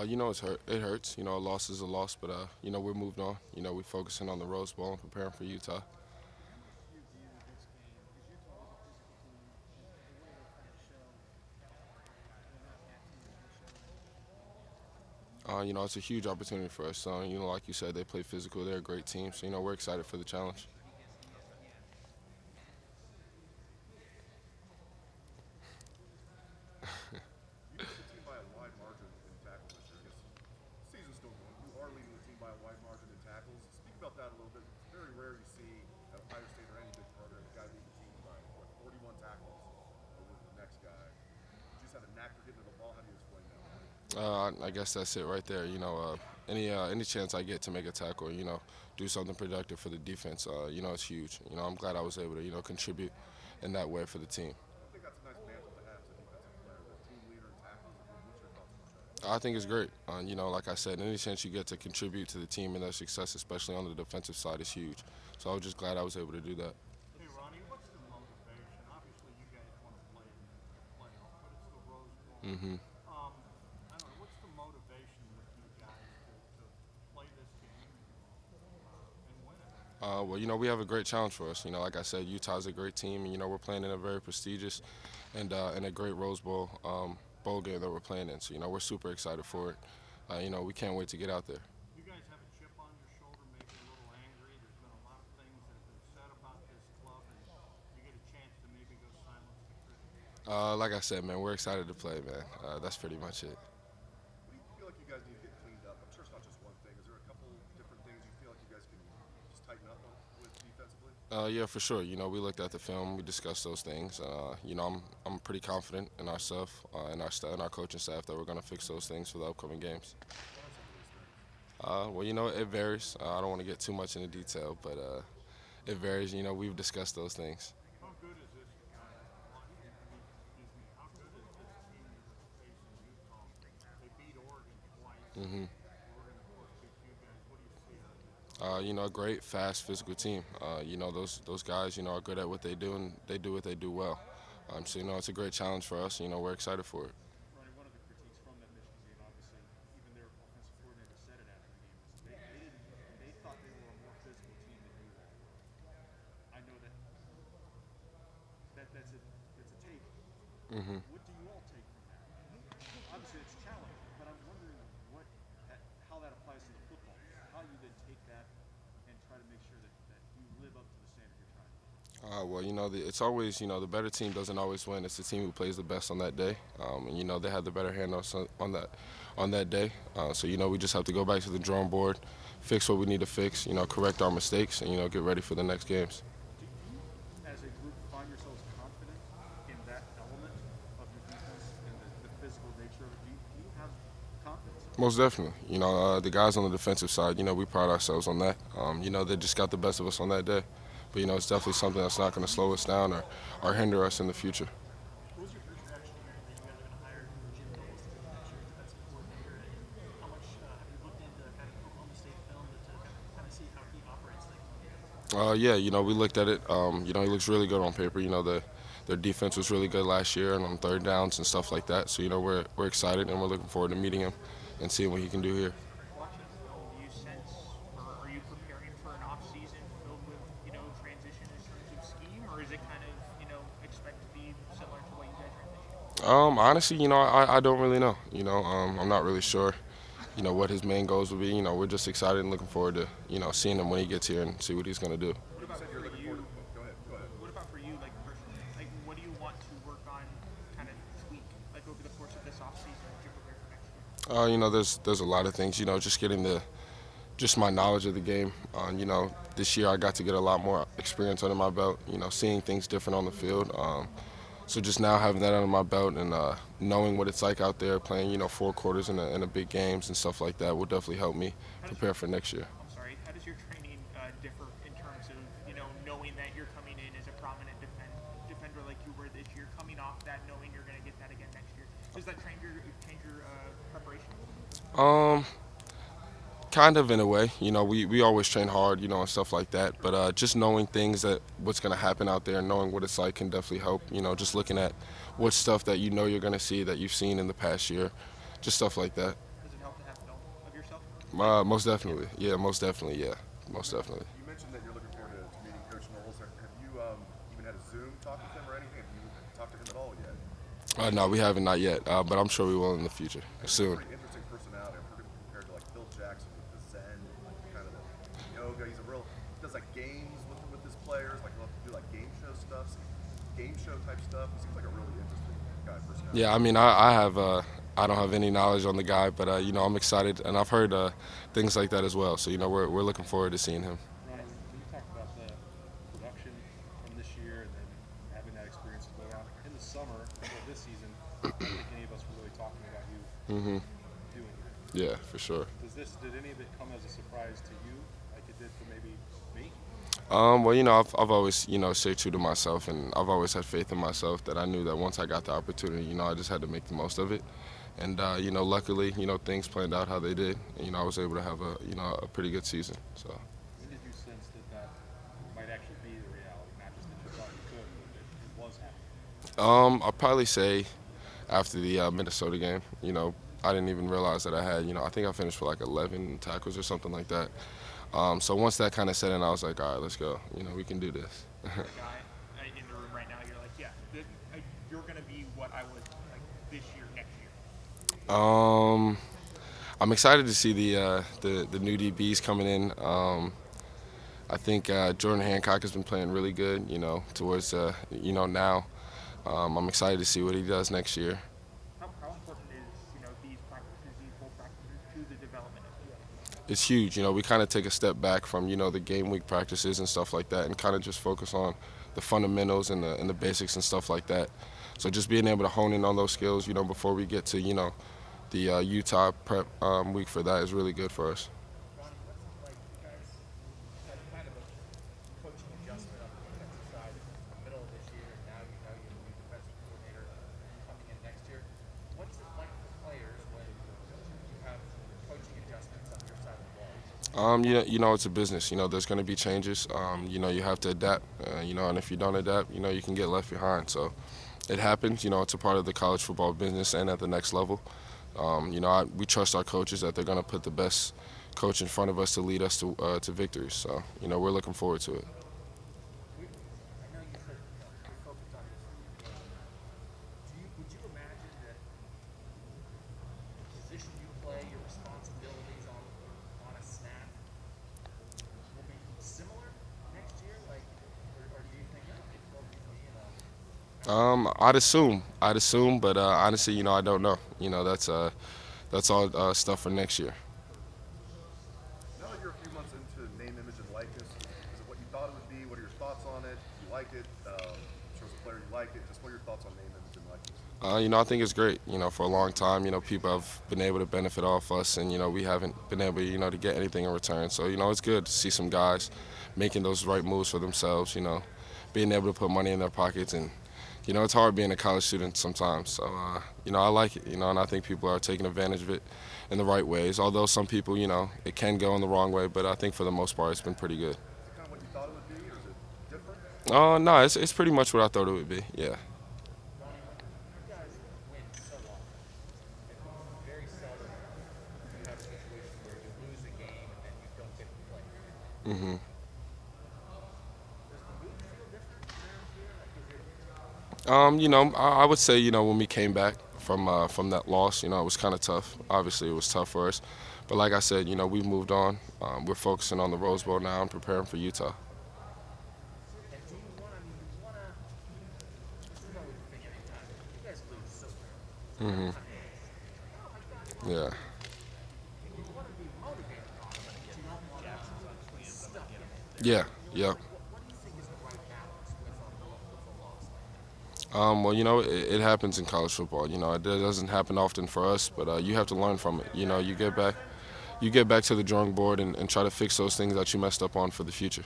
It hurts. A loss is a loss, but we're moved on. We're focusing on the Rose Bowl and preparing for Utah. How much do you view this game? Because Utah is a physical team, and the way they kind of show they're not that team that they showed in the game. It's a huge opportunity for us. Like you said, they play physical. They're a great team. So, we're excited for the challenge. You beat the team by a wide margin in tackles this year. I guess the season's still going. You are leading the team by a wide margin in tackles. Speak about that a little bit. It's very rare you see at Ohio State or any big program a guy lead the team by 41 tackles over the next guy. You just have a knack for getting to the ball. How do you explain that? I guess that's it right there. Any chance I get to make a tackle, do something productive for the defense, it's huge. I'm glad I was able to, contribute in that way for the team. I think that's a nice mantle to have as a defensive player, the team leader in tackles. What's your thoughts about that? I think it's great. Like I said, any chance you get to contribute to the team and their success, especially on the defensive side, is huge. So I was just glad I was able to do that. Hey Ronnie, what's the motivation? Obviously, you guys want to play in the playoff, but it's the Rose Bowl. hmm I don't know. What's the motivation with you guys to play this game and win it? We have a great challenge for us. Like I said, Utah's a great team, and we're playing in a very prestigious and a great Rose Bowl bowl game that we're playing in. So we're super excited for it. We can't wait to get out there. You guys have a chip on your shoulder, maybe a little angry. There's been a lot of things that have been said about this club, and you get a chance to maybe go silence the critics. Like I said, man, we're excited to play, man. That's pretty much it. What do you feel like you guys need to get cleaned up? I'm sure it's not just one thing. Is there a couple different things you feel like you guys can just tighten up on with defensively? Yeah, for sure. We looked at the film, we discussed those things. I'm pretty confident in ourselves, and our coaching staff that we're gonna fix those things for the upcoming games. What are some of those things? It varies. I don't want to get too much into detail, but it varies. We've discussed those things. How good is this? Excuse me. How good is this team you're facing Utah? They beat Oregon twice. hmm Oregon, of course, beat you guys. What do you see out of Utah? A great, fast, physical team. Those guys, are good at what they do, and they do what they do well. So it's a great challenge for us. We're excited for it. Ronnie, one of the critiques from that Michigan game, obviously, even their offensive coordinator said it after the game, was they thought they were a more physical team than you all were. I know that's a take. hmm What do you all take from that? Obviously, it's challenging, but I'm wondering how that applies to the football field. How you then take that and try to make sure that you live up to the standard you're trying to. It's always, the better team doesn't always win. It's the team who plays the best on that day. And, they had the better hand on that day. So, we just have to go back to the drawing board, fix what we need to fix, correct our mistakes, and, get ready for the next games. Do you, as a group, find yourselves confident in that element of your defense and the physical nature of it? Do you have confidence in it? Most definitely. The guys on the defensive side, we pride ourselves on that. They just got the best of us on that day. But, it's definitely something that's not going to slow us down or hinder us in the future. What was your first reaction hearing that you guys are going to hire Jim Knowles to be next year's defensive coordinator? And how much have you looked into kind of Oklahoma State film to kind of see how he operates things on defense? Yeah, we looked at it. He looks really good on paper. Their defense was really good last year and on third downs and stuff like that. So, we're excited and we're looking forward to meeting him and seeing what he can do here. Watching film, do you sense, or are you preparing for an off season filled with transition in terms of scheme, or is it kind of expect to be similar to what you guys ran this year? Honestly, I don't really know. I'm not really sure, what his main goals will be. We're just excited and looking forward to, seeing him when he gets here and see what he's going to do. What You about said for you're looking you? forward to. Go ahead. Go ahead. What about for you, like personally? Like, what do you want to work on, kind of tweak, like over the course of this off season as you prepare for next year? There's a lot of things. Just getting just my knowledge of the game. This year I got to get a lot more experience under my belt. Seeing things different on the field. So just now having that under my belt and knowing what it's like out there playing, four quarters in the big games and stuff like that will definitely help me prepare for next year. I'm sorry. How does your training differ in terms of knowing that you're coming in as a prominent defender like you were this year, coming off that, knowing you're going to get that again next year? Does that change your preparation? Um, Kind of in a way. We always train hard, and stuff like that. But just knowing things that what's going to happen out there and knowing what it's like can definitely help. Just looking at what stuff that you're going to see that you've seen in the past year, just stuff like that. Does it help Most definitely. Yeah, most definitely. Yeah, most definitely. You mentioned that you're looking forward to meeting Coach Knowles. Have you even had a Zoom talk with him or anything? Have you talked to him at all yet? No, we haven't not yet, but I'm sure we will in the future He's a soon. pretty interesting personality. I've heard him compared to like Phil Jackson with the Zen, like kind of the yoga. He does like games with his players. Like he'll do like game show stuff, game show type stuff. He seems like a really interesting guy personality. Yeah, I mean, I don't have any knowledge on the guy, but I'm excited, and I've heard things like that as well. So we're looking forward to seeing him. Ronnie, when you talked about the production from this year and then having that experience to go on in the summer of this season, I don't think any of us were really talking about you doing that. Yeah, for sure. Did any of it come as a surprise to you, like it did for maybe me? Well, I've always, stayed true to myself, and I've always had faith in myself that I knew that once I got the opportunity, I just had to make the most of it. And, luckily, things planned out how they did. And, I was able to have a pretty good season. So, When did you sense that might actually be the reality, not just that you thought you could, but that it was happening? I'll probably say after the Minnesota game, I didn't even realize that I had, I think I finished for like 11 tackles or something like that. So once that kind of set in, I was like, all right, let's go. We can do this. You're a guy in the room right now. You're like, yeah, you're gonna be what I was like this year, next year. I'm excited to see the new DBs coming in. I think Jordan Hancock has been playing really good. Towards now. I'm excited to see what he does next year. How important is these practices, these full practices, to the development of you? It's huge. We kind of take a step back from the game week practices and stuff like that, and kind of just focus on the fundamentals and the basics and stuff like that. So just being able to hone in on those skills, before we get to the Utah prep week for that is really good for us. Ronnie, what's it like? You guys had kind of a coaching adjustment on the defensive side in the middle of this year, and now you have your new defensive coordinator coming in next year. What's it like for players when you have coaching adjustments on your side of the ball? It's a business. There's going to be changes. You have to adapt. And if you don't adapt, you can get left behind. So it happens. It's a part of the college football business and at the next level. We trust our coaches that they're going to put the best coach in front of us to lead us to victories. So, we're looking forward to it. I know you said you're focused on this new game. Would you imagine that the position you play, your responsibilities on a snap, will be similar next year? Or do you think they focus I'd assume, but honestly, I don't know. That's all stuff for next year. Now that you're a few months into name, image, and likeness, is it what you thought it would be? What are your thoughts on it? Do you like it? In terms of player, you like it? Just what are your thoughts on name, image, and likeness? I think it's great. For a long time, people have been able to benefit off us, and we haven't been able, to get anything in return. So, it's good to see some guys making those right moves for themselves. Being able to put money in their pockets, and it's hard being a college student sometimes. So, I like it. And I think people are taking advantage of it in the right ways. Although some people, it can go in the wrong way, but I think for the most part, it's been pretty good. Is it kind of what you thought it would be, or is it different? No, it's pretty much what I thought it would be. Yeah. Ronnie, when you guys win so often, it very seldom you have a situation where you lose a game and then you don't get to play. hmm Does the mood feel different around here? Like, is it I would say, when we came back from that loss, it was kind of tough. Obviously, it was tough for us. But like I said, we've moved on. We're focusing on the Rose Bowl now and preparing for Utah. and do you want? I mean, you want to. This is always the thing. Anytime you guys lose so rarely. Yeah. You want to be motivated on it, but you don't want to be stuck in it. Yeah. Yeah. What do you think is the right balance with a loss like that? Well, it happens in college football. It doesn't happen often for us, but you have to learn from it. You get back to the drawing board and try to fix those things that you messed up on for the future.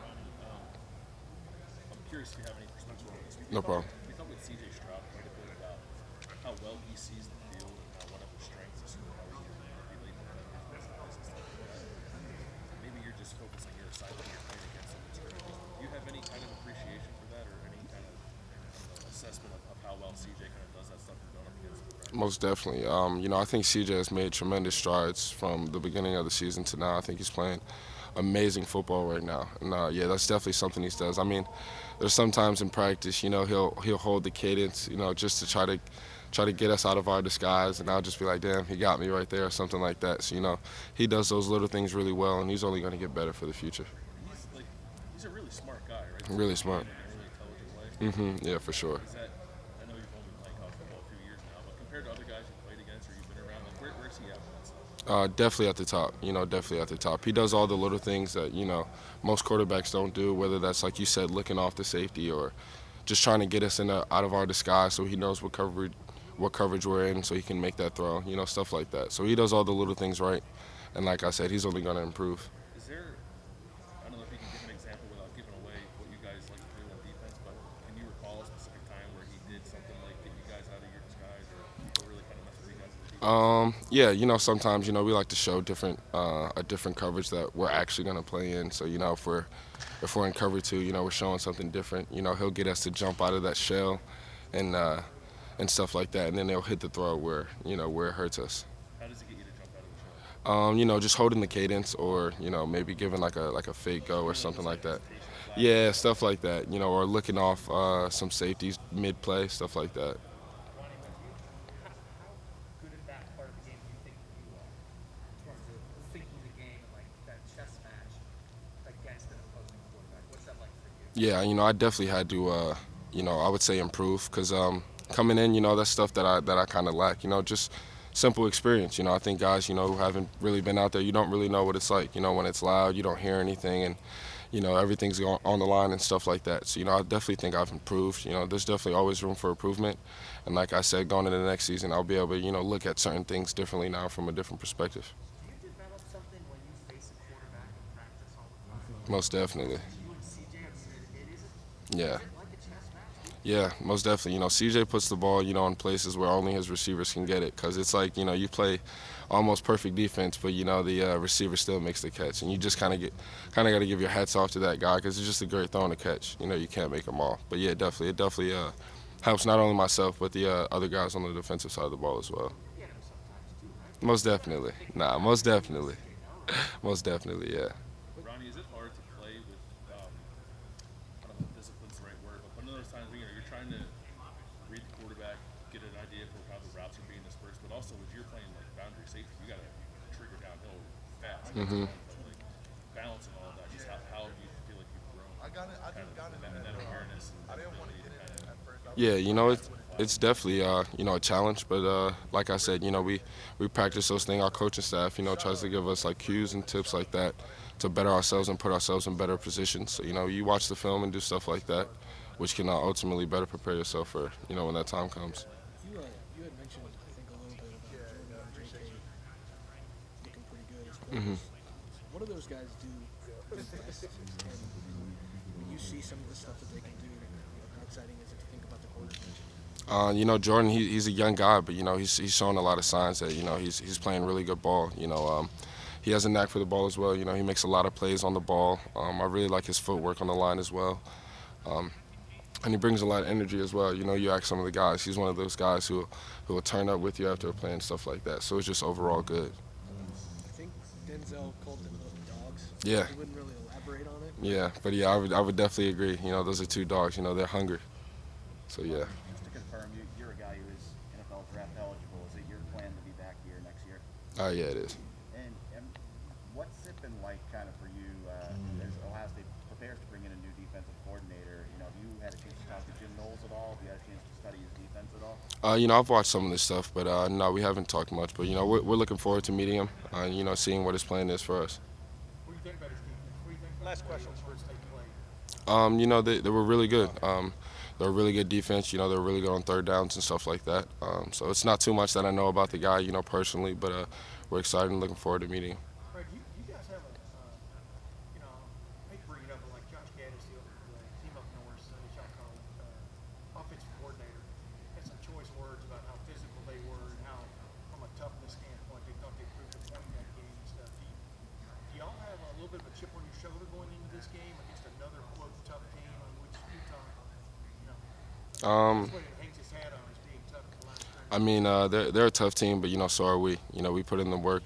Ronnie, I'm curious if you have any perspective on this. No problem. We talked with CJ Stroud quite a bit about how well he sees the field and how one of his strengths is sort of how he can relate to defenders and stuff like that. Maybe you're just focused on your side when you're playing against him in scrimmages. Do you have any kind of appreciation for that or any kind of assessment of how well CJ kind of does that stuff you're going up against in practice? Most definitely. I think CJ has made tremendous strides from the beginning of the season to now. I think he's playing amazing football right now, and yeah, that's definitely something he does. I mean, there's sometimes in practice, he'll hold the cadence, just to try to get us out of our disguise, and I'll just be like, damn, he got me right there, or something like that. So he does those little things really well, and he's only going to get better for the future. He's a really smart guy, right? Really smart. In a really intelligent way. Yeah, for sure. Is that? I know you've only been playing college football a few years now, but compared to other guys you've played against or you've been around, like where's he at with that stuff? Definitely at the top. Definitely at the top. He does all the little things that most quarterbacks don't do. Whether that's like you said, looking off the safety, or just trying to get us out of our disguise, so he knows what coverage we're in, so he can make that throw. Stuff like that. So he does all the little things right, and like I said, he's only going to improve. Is there? I don't know if you can give an example without giving away what you guys like to do on defense, but can you recall a specific time where he did something like get you guys out of your disguise or really kind of mess with you guys on defense? Yeah, sometimes we like to show a different coverage that we're actually going to play in. So if we're in cover two, we're showing something different. He'll get us to jump out of that shell, and stuff like that, and then they'll hit the throw where it hurts us. How does he get you to jump out of the shell? Just holding the cadence, or maybe giving like a fake go or something like that. Yeah, stuff like that. Or looking off some safeties mid play, stuff like that. Ronnie, how good at that part of the game do you think you are in terms of thinking the game and like that chess match against an opposing quarterback? What's that like for you? Yeah, I definitely had to, I would say improve, because coming in, that's stuff that I kind of lack. Just simple experience. I think guys, who haven't really been out there, you don't really know what it's like. When it's loud, you don't hear anything, and everything's on the line and stuff like that. So I definitely think I've improved. There's definitely always room for improvement, and like I said, going into the next season, I'll be able to look at certain things differently now from a different perspective. Do you develop something when you face a quarterback in practice all the time? Most definitely. You and CJ have said it isn't. Yeah. Is it like a chess match? Yeah, most definitely. CJ puts the ball, in places where only his receivers can get it, because it's like, you play almost perfect defense, but the receiver still makes the catch, and you just kind of got to give your hats off to that guy, because it's just a great throw and a catch. You can't make them all, but yeah, it definitely helps not only myself but the other guys on the defensive side of the ball as well. You get him sometimes too, right? Most definitely. Most definitely. Most definitely, yeah. Ronnie, is it hard to play with? I don't know if discipline's the right word, but one of those times when you're trying to read the quarterback, get an idea for how the routes are being dispersed, but also as you're playing like boundary safety, you got to trigger downhill fast. Like balance and all of that. Just how do you feel like you've grown? I got it. That awareness. I didn't want to get in it at first. Yeah, it's definitely a challenge, but like I said, we practice those things. Our coaching staff, tries to give us like cues and tips like that to better ourselves and put ourselves in better positions. So you watch the film and do stuff like that, which can ultimately better prepare yourself for when that time comes. You had mentioned, I think, a little bit about Jordan and JK looking pretty good as players. What do those guys do best? And when you see some of the stuff that they can do, how exciting is it to think about the quarterback? Jordan, he's a young guy, but he's showing a lot of signs that he's playing really good ball. He has a knack for the ball as well. He makes a lot of plays on the ball. I really like his footwork on the line as well. And he brings a lot of energy as well. You ask some of the guys, he's one of those guys who will turn up with you after a play and stuff like that. So it's just overall good. I think Denzel called them both dogs. Yeah. He wouldn't really elaborate on it. Yeah, but yeah, I would definitely agree. Those are two dogs. They're hungry. So yeah. Just to confirm, you're a guy who is NFL draft eligible. Is it your plan to be back here next year? Yeah, it is. And what's it been like kind of for you as Ohio State prepares to bring in a new defensive coordinator? Have you had a chance to talk to Jim Knowles at all? Have you had a chance to study his defense at all? I've watched some of this stuff, but no, we haven't talked much. But we're looking forward to meeting him. Seeing what his plan is for us. What do you think about his defense? What do you think about last question for State play? They were really good. They're a really good defense. They're really good on third downs and stuff like that. So it's not too much that I know about the guy, personally, but we're excited and looking forward to meeting him. Craig, you guys have a, I hate to bring it up, but like Josh Gaddis, the team up north, which I call it, offensive coordinator, had some choice words about how physical they were and how, from a toughness standpoint, they thought they proved a point in that game and stuff. Do y'all have a little bit of a chip on your shoulder going into this game against another, quote, tough team on which Utah, that's what it hangs his hat on? I mean, they're a tough team, but so are we. We put in the work.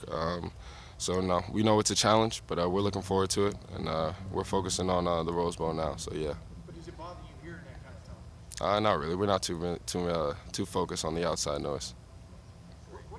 So no, we know it's a challenge, but we're looking forward to it, and we're focusing on the Rose Bowl now. So yeah. But does it bother you hearing that kind of stuff? Not really. We're not too focused on the outside noise.